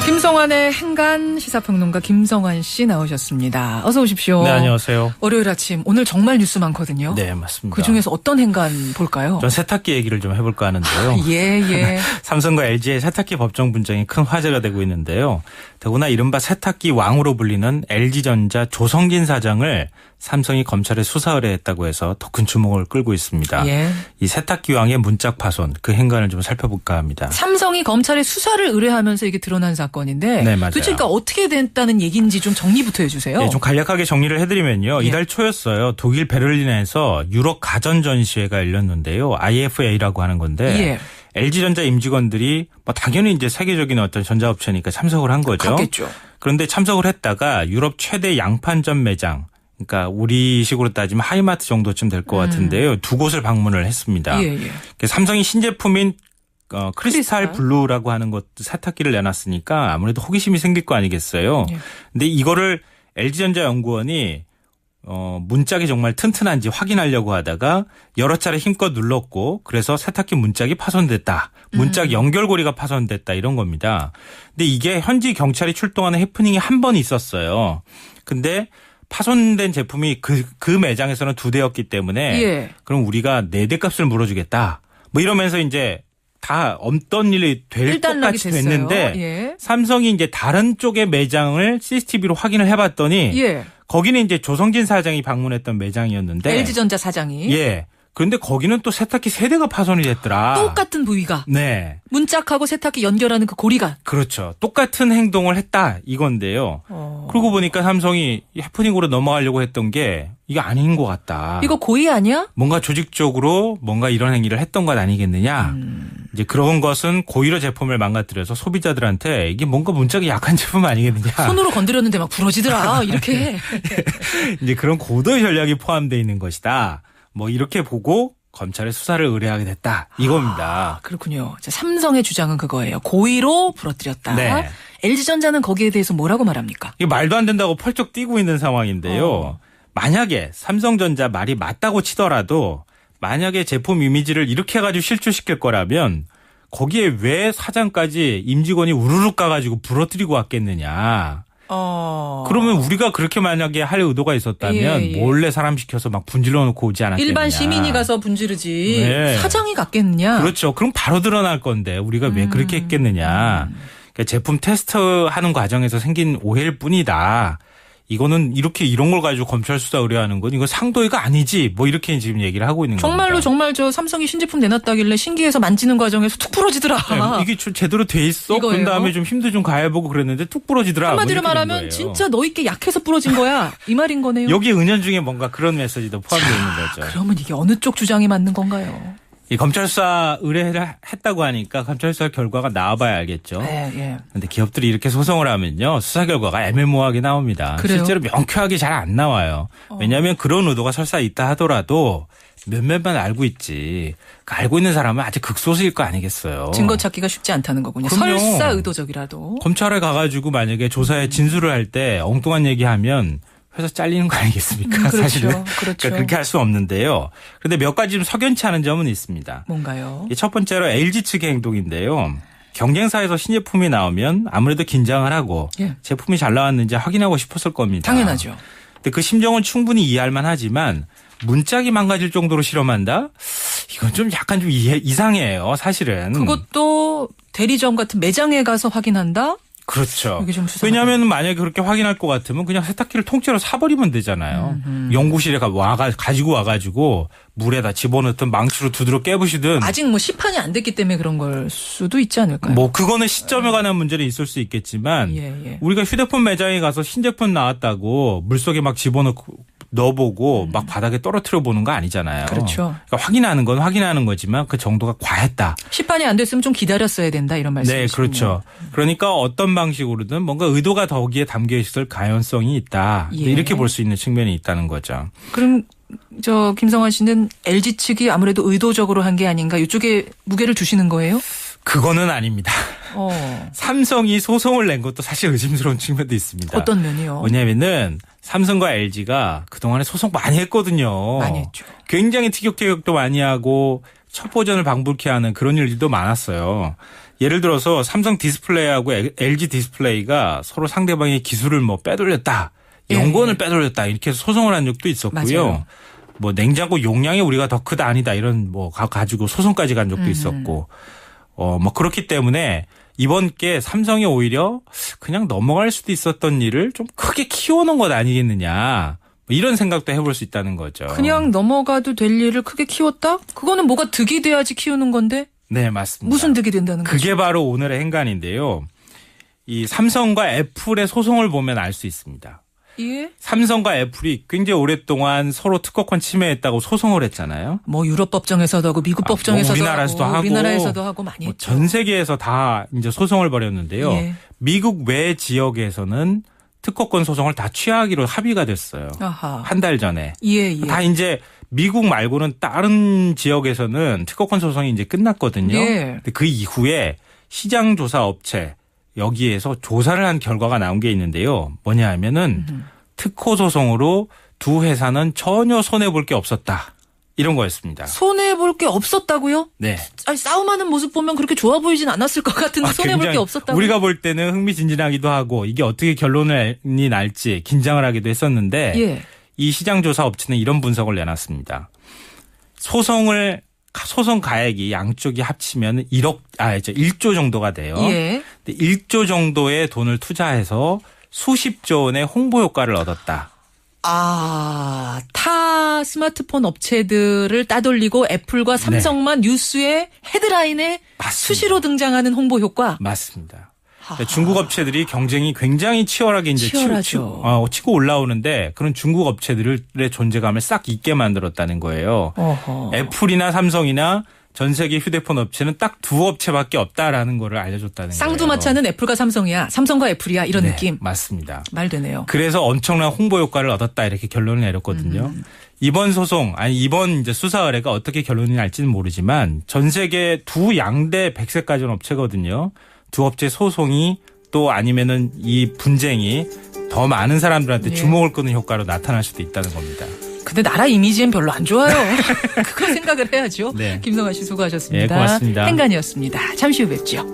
김성환의 행간 시사평론가 김성환 씨 나오셨습니다. 어서 오십시오. 네, 안녕하세요. 월요일 아침 오늘 정말 뉴스 많거든요. 네, 맞습니다. 그중에서 어떤 행간 볼까요? 전 세탁기 얘기를 좀 해볼까 하는데요. 예. 삼성과 LG의 세탁기 법정 분쟁이 큰 화제가 되고 있는데요. 더구나 이른바 세탁기 왕으로 불리는 LG전자 조성진 사장을 삼성이 검찰에 수사 의뢰했다고 해서 더 큰 주목을 끌고 있습니다. 예. 이 세탁기 왕의 문짝 파손, 그 행간을 좀 살펴볼까 합니다. 삼성이 검찰에 수사를 의뢰하면서 이게 드러난 사건인데 네, 맞아요. 도대체 그러니까 어떻게 됐다는 얘기인지 좀 정리부터 해주세요. 네, 좀 간략하게 정리를 해드리면요. 예. 이달 초였어요. 독일 베를린에서 유럽 가전 전시회가 열렸는데요. IFA라고 하는 건데 예. LG전자 임직원들이 당연히 이제 세계적인 어떤 전자업체니까 참석을 한 거죠. 갔겠죠. 그런데 참석을 했다가 유럽 최대 양판점 매장, 그러니까 우리식으로 따지면 하이마트 정도쯤 될 것 같은데요. 두 곳을 방문을 했습니다. 예. 삼성이 신제품인 크리스탈 블루라고 하는 것 세탁기를 내놨으니까 아무래도 호기심이 생길 거 아니겠어요. 예. 근데 이거를 LG전자 연구원이 문짝이 정말 튼튼한지 확인하려고 하다가 여러 차례 힘껏 눌렀고 그래서 세탁기 문짝이 파손됐다. 문짝 연결고리가 파손됐다 이런 겁니다. 근데 이게 현지 경찰이 출동하는 해프닝이 한 번 있었어요. 근데 파손된 제품이 그 매장에서는 2대였기 때문에 예. 그럼 우리가 4대 값을 물어주겠다. 뭐 이러면서 이제 다 없던 일이 될 것 같이 됐는데 예. 삼성이 이제 다른 쪽의 매장을 CCTV로 확인을 해봤더니 예. 거기는 이제 조성진 사장이 방문했던 매장이었는데 LG전자 사장이. 예. 그런데 거기는 또 세탁기 3대가 파손이 됐더라. 똑같은 부위가. 네. 문짝하고 세탁기 연결하는 그 고리가. 그렇죠. 똑같은 행동을 했다 이건데요. 그러고 보니까 삼성이 해프닝으로 넘어가려고 했던 게 이게 아닌 것 같다. 이거 고의 아니야? 뭔가 조직적으로 뭔가 이런 행위를 했던 것 아니겠느냐. 이제 그런 것은 고의로 제품을 망가뜨려서 소비자들한테 이게 뭔가 문짝이 약한 제품 아니겠느냐. 손으로 건드렸는데 막 부러지더라. 이렇게. 이제 그런 고도의 전략이 포함되어 있는 것이다. 뭐 이렇게 보고 검찰에 수사를 의뢰하게 됐다. 이겁니다. 그렇군요. 자, 삼성의 주장은 그거예요. 고의로 부러뜨렸다. 네. LG전자는 거기에 대해서 뭐라고 말합니까? 이게 말도 안 된다고 펄쩍 뛰고 있는 상황인데요. 만약에 삼성전자 말이 맞다고 치더라도 만약에 제품 이미지를 이렇게 해가지고 실추시킬 거라면 거기에 왜 사장까지 임직원이 우르륵 가가지고 부러뜨리고 왔겠느냐. 그러면 우리가 그렇게 만약에 할 의도가 있었다면 예. 몰래 사람 시켜서 막 분질러 놓고 오지 않았겠느냐. 일반 시민이 가서 분지르지 네. 사장이 갔겠느냐. 그렇죠. 그럼 바로 드러날 건데 우리가 왜 그렇게 했겠느냐. 그러니까 제품 테스트하는 과정에서 생긴 오해일 뿐이다. 이거는 이런 걸 가지고 검찰 수사 의뢰하는 건 이거 상도의가 아니지. 뭐 이렇게 지금 얘기를 하고 있는 겁니다. 정말 저 삼성이 신제품 내놨다길래 신기해서 만지는 과정에서 툭 부러지더라. 네, 이게 제대로 돼 있어. 이거예요? 그런 다음에 좀 힘도 좀 가해보고 그랬는데 툭 부러지더라. 한마디로 뭐 말하면 거예요. 진짜 너희께 약해서 부러진 거야. 이 말인 거네요. 여기 은연중에 뭔가 그런 메시지도 포함되어 있는 거죠. 그러면 이게 어느 쪽 주장이 맞는 건가요? 이 검찰 수사 의뢰를 했다고 하니까 검찰 수사 결과가 나와봐야 알겠죠. 네. 근데 기업들이 이렇게 소송을 하면요. 수사 결과가 애매모호하게 나옵니다. 그래요? 실제로 명쾌하게 잘 안 나와요. 왜냐하면 그런 의도가 설사 있다 하더라도 몇몇만 알고 있지. 알고 있는 사람은 아직 극소수일 거 아니겠어요. 증거 찾기가 쉽지 않다는 거군요. 그럼요. 설사 의도적이라도. 검찰에 가가지고 만약에 조사에 진술을 할 때 엉뚱한 얘기하면 회사 잘리는 거 아니겠습니까? 그렇죠. 사실은. 그렇죠. 그러니까 그렇게 할 수 없는데요. 그런데 몇 가지 좀 석연치 않은 점은 있습니다. 뭔가요? 첫 번째로 LG 측의 행동인데요. 경쟁사에서 신제품이 나오면 아무래도 긴장을 하고 예. 제품이 잘 나왔는지 확인하고 싶었을 겁니다. 당연하죠. 근데 그 심정은 충분히 이해할 만하지만 문짝이 망가질 정도로 실험한다? 이건 좀 약간 좀 이상해요. 사실은. 그것도 대리점 같은 매장에 가서 확인한다? 그렇죠. 이게 좀 수상하다. 왜냐하면 만약에 그렇게 확인할 것 같으면 그냥 세탁기를 통째로 사버리면 되잖아요. 연구실에 가지고 와가지고 물에다 집어넣든 망치로 두드러 깨부시든. 아직 뭐 시판이 안 됐기 때문에 그런 걸 수도 있지 않을까요? 뭐 그거는 시점에 관한 문제는 있을 수 있겠지만 예. 우리가 휴대폰 매장에 가서 신제품 나왔다고 물속에 막 넣어보고 막 바닥에 떨어뜨려 보는 거 아니잖아요. 그렇죠. 그러니까 확인하는 건 확인하는 거지만 그 정도가 과했다. 시판이 안 됐으면 좀 기다렸어야 된다 이런 말씀이시군요. 네, 그렇죠. 그러니까 어떤 방식으로든 뭔가 의도가 거기에 담겨 있을 가능성이 있다. 예. 이렇게 볼 수 있는 측면이 있다는 거죠. 그럼 김성환 씨는 LG 측이 아무래도 의도적으로 한 게 아닌가 이쪽에 무게를 두시는 거예요? 그거는 아닙니다. 어. 삼성이 소송을 낸 것도 사실 의심스러운 측면도 있습니다. 어떤 면이요? 왜냐하면은 삼성과 LG가 그동안에 소송 많이 했거든요. 많이 했죠. 굉장히 티격태격도 많이 하고 첫 버전을 방불케 하는 그런 일들도 많았어요. 예를 들어서 삼성 디스플레이하고 LG 디스플레이가 서로 상대방의 기술을 뭐 빼돌렸다. 연구원을 빼돌렸다. 이렇게 해서 소송을 한 적도 있었고요. 맞아요. 뭐 냉장고 용량이 우리가 더 크다 아니다. 이런 뭐 가지고 소송까지 간 적도 있었고. 뭐 그렇기 때문에 이번 게 삼성이 오히려 그냥 넘어갈 수도 있었던 일을 좀 크게 키워놓은 것 아니겠느냐. 이런 생각도 해볼 수 있다는 거죠. 그냥 넘어가도 될 일을 크게 키웠다? 그거는 뭐가 득이 돼야지 키우는 건데? 네, 맞습니다. 무슨 득이 된다는 거죠? 그게 바로 오늘의 행간인데요. 이 삼성과 애플의 소송을 보면 알 수 있습니다. 예? 삼성과 애플이 굉장히 오랫동안 서로 특허권 침해했다고 소송을 했잖아요. 뭐 유럽 법정에서도 하고 미국 법정에서도 우리나라에서도 하고 우리나라에서도 하고 많이 뭐 했죠. 전 세계에서 다 이제 소송을 벌였는데요. 예. 미국 외 지역에서는 특허권 소송을 다 취하기로 합의가 됐어요. 아하. 한 달 전에. 예. 다 이제 미국 말고는 다른 지역에서는 특허권 소송이 이제 끝났거든요. 예. 근데 그 이후에 시장조사 업체 여기에서 조사를 한 결과가 나온 게 있는데요. 뭐냐 하면은 특허 소송으로 두 회사는 전혀 손해볼 게 없었다. 이런 거였습니다. 손해볼 게 없었다고요? 네. 아니, 싸움하는 모습 보면 그렇게 좋아 보이진 않았을 것 같은데 손해볼 게 굉장히 없었다고. 우리가 볼 때는 흥미진진하기도 하고 이게 어떻게 결론이 날지 긴장을 하기도 했었는데 예. 이 시장조사 업체는 이런 분석을 내놨습니다. 소송 가액이 양쪽이 합치면 1조 정도가 돼요. 예. 근데 1조 정도의 돈을 투자해서 수십조 원의 홍보 효과를 얻었다. 아, 타 스마트폰 업체들을 따돌리고 애플과 삼성만 뉴스의 헤드라인에 맞습니다. 수시로 등장하는 홍보 효과. 맞습니다. 하하. 중국 업체들이 경쟁이 굉장히 치열하게 이제 치열하죠. 치고 올라오는데 그런 중국 업체들의 존재감을 싹 잊게 만들었다는 거예요. 어허. 애플이나 삼성이나 전 세계 휴대폰 업체는 딱 두 업체밖에 없다라는 거를 알려줬다는 거예요. 쌍두마차는 애플과 삼성이야. 삼성과 애플이야. 이런 네, 느낌. 맞습니다. 말 되네요. 그래서 엄청난 홍보 효과를 얻었다 이렇게 결론을 내렸거든요. 이번 소송 이번 이제 수사 의뢰가 어떻게 결론이 날지는 모르지만 전 세계 두 양대 백색 가전 업체거든요. 두 업체 소송이 또 아니면은 이 분쟁이 더 많은 사람들한테 네. 주목을 끄는 효과로 나타날 수도 있다는 겁니다. 근데 나라 이미지엔 별로 안 좋아요. 그거 생각을 해야죠. 네. 김성환 씨 수고하셨습니다. 네, 고맙습니다. 행간이었습니다. 잠시 후 뵙죠.